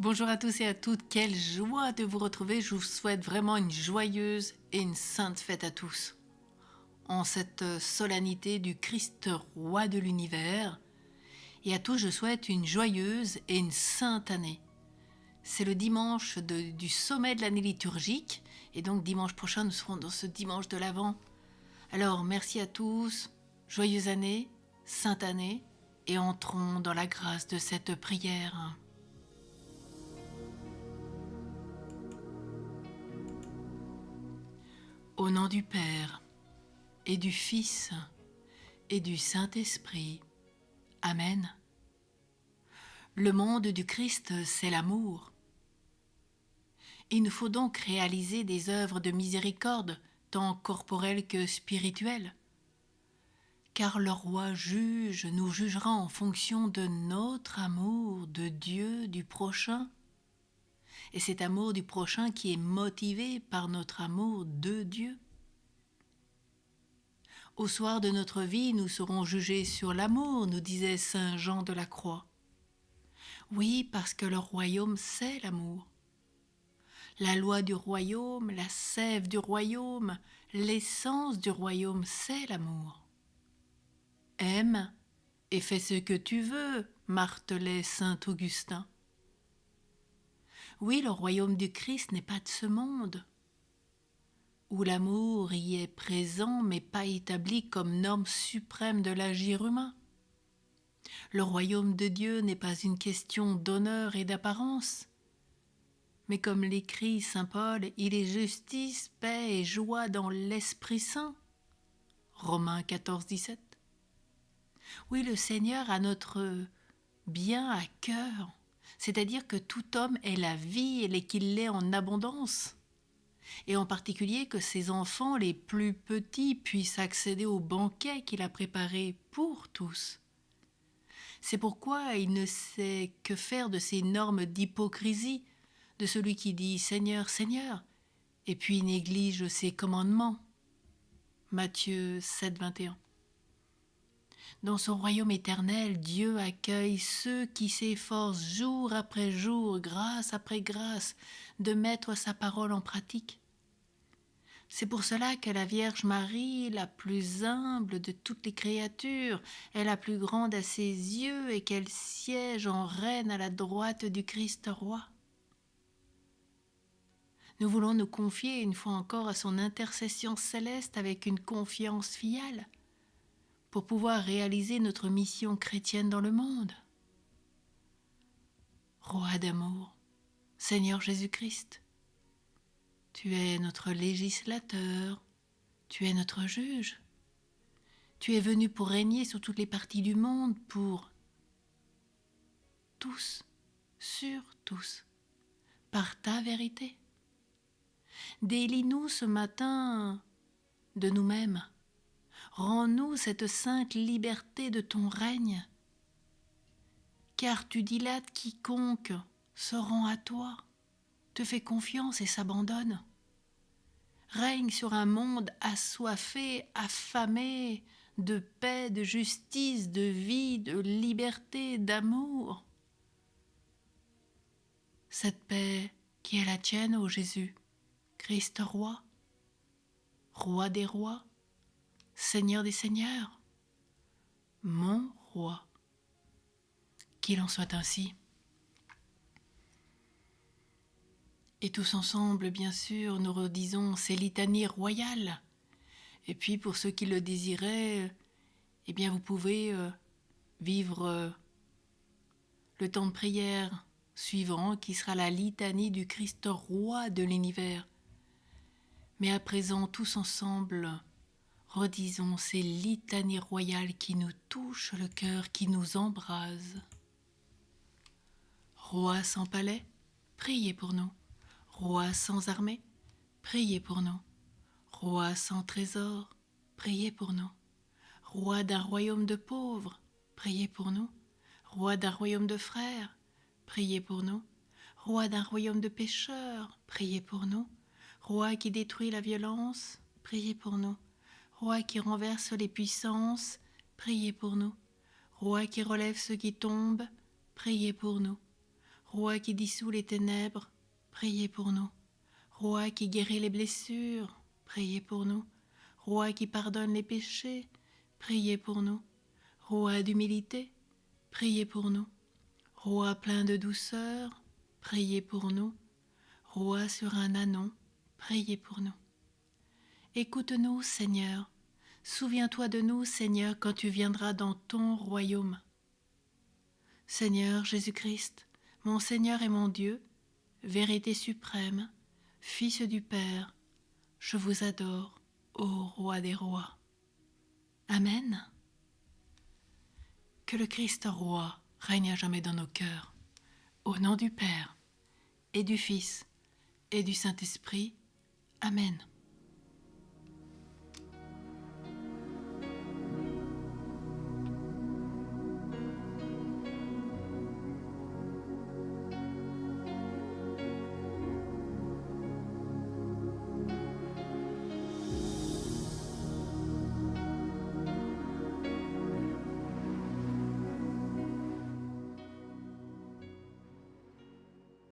Bonjour à tous et à toutes, quelle joie de vous retrouver. Je vous souhaite vraiment une joyeuse et une sainte fête à tous. En cette solennité du Christ roi de l'univers, et à tous je souhaite une joyeuse et une sainte année. C'est le dimanche du sommet de l'année liturgique, et donc dimanche prochain nous serons dans ce dimanche de l'Avent. Alors merci à tous, joyeuse année, sainte année, et entrons dans la grâce de cette prière. Au nom du Père, et du Fils, et du Saint-Esprit. Amen. Le monde du Christ, c'est l'amour. Il nous faut donc réaliser des œuvres de miséricorde, tant corporelles que spirituelles. Car le roi nous jugera en fonction de notre amour de Dieu, du prochain. Et cet amour du prochain qui est motivé par notre amour de Dieu. Au soir de notre vie, nous serons jugés sur l'amour, nous disait saint Jean de la Croix. Oui, parce que le royaume, c'est l'amour. La loi du royaume, la sève du royaume, l'essence du royaume, c'est l'amour. Aime et fais ce que tu veux, martelait saint Augustin. Oui, le royaume du Christ n'est pas de ce monde, où l'amour y est présent mais pas établi comme norme suprême de l'agir humain. Le royaume de Dieu n'est pas une question d'honneur et d'apparence, mais comme l'écrit saint Paul, il est justice, paix et joie dans l'Esprit Saint. Romains 14, 17. Oui, le Seigneur a notre bien à cœur, c'est-à-dire que tout homme ait la vie et qu'il l'ait en abondance. Et en particulier que ses enfants les plus petits puissent accéder au banquet qu'il a préparé pour tous. C'est pourquoi il ne sait que faire de ces normes d'hypocrisie, de celui qui dit « Seigneur, Seigneur », et puis néglige ses commandements. Matthieu 7, 21. Dans son royaume éternel, Dieu accueille ceux qui s'efforcent jour après jour, grâce après grâce, de mettre sa parole en pratique. C'est pour cela que la Vierge Marie, la plus humble de toutes les créatures, est la plus grande à ses yeux et qu'elle siège en reine à la droite du Christ roi. Nous voulons nous confier une fois encore à son intercession céleste avec une confiance filiale pour pouvoir réaliser notre mission chrétienne dans le monde. Roi d'amour, Seigneur Jésus-Christ, tu es notre législateur, tu es notre juge. Tu es venu pour régner sur toutes les parties du monde, pour tous, sur tous, par ta vérité. Délie-nous ce matin de nous-mêmes. Rends-nous cette sainte liberté de ton règne, car tu dilates quiconque se rend à toi, te fait confiance et s'abandonne. Règne sur un monde assoiffé, affamé de paix, de justice, de vie, de liberté, d'amour. Cette paix qui est la tienne, ô Jésus, Christ roi, roi des rois, Seigneur des seigneurs, mon roi. Qu'il en soit ainsi. Et tous ensemble, bien sûr, nous redisons ces litanies royales. Et puis, pour ceux qui le désiraient, eh bien, vous pouvez vivre le temps de prière suivant, qui sera la litanie du Christ roi de l'univers. Mais à présent, tous ensemble, redisons ces litanies royales qui nous touchent le cœur, qui nous embrasent. Roi sans palais, priez pour nous. Roi sans armée, priez pour nous. Roi sans trésor, priez pour nous. Roi d'un royaume de pauvres, priez pour nous. Roi d'un royaume de frères, priez pour nous. Roi d'un royaume de pécheurs, priez pour nous. Roi qui détruit la violence, priez pour nous. Roi qui renverse les puissances, priez pour nous. Roi qui relève ceux qui tombent, priez pour nous. Roi qui dissout les ténèbres, priez pour nous. Roi qui guérit les blessures, priez pour nous. Roi qui pardonne les péchés, priez pour nous. Roi d'humilité, priez pour nous. Roi plein de douceur, priez pour nous. Roi sur un ânon, priez pour nous. Écoute-nous, Seigneur. Souviens-toi de nous, Seigneur, quand tu viendras dans ton royaume. Seigneur Jésus-Christ, mon Seigneur et mon Dieu, vérité suprême, Fils du Père, je vous adore, ô Roi des rois. Amen. Que le Christ roi règne à jamais dans nos cœurs. Au nom du Père, et du Fils, et du Saint-Esprit. Amen.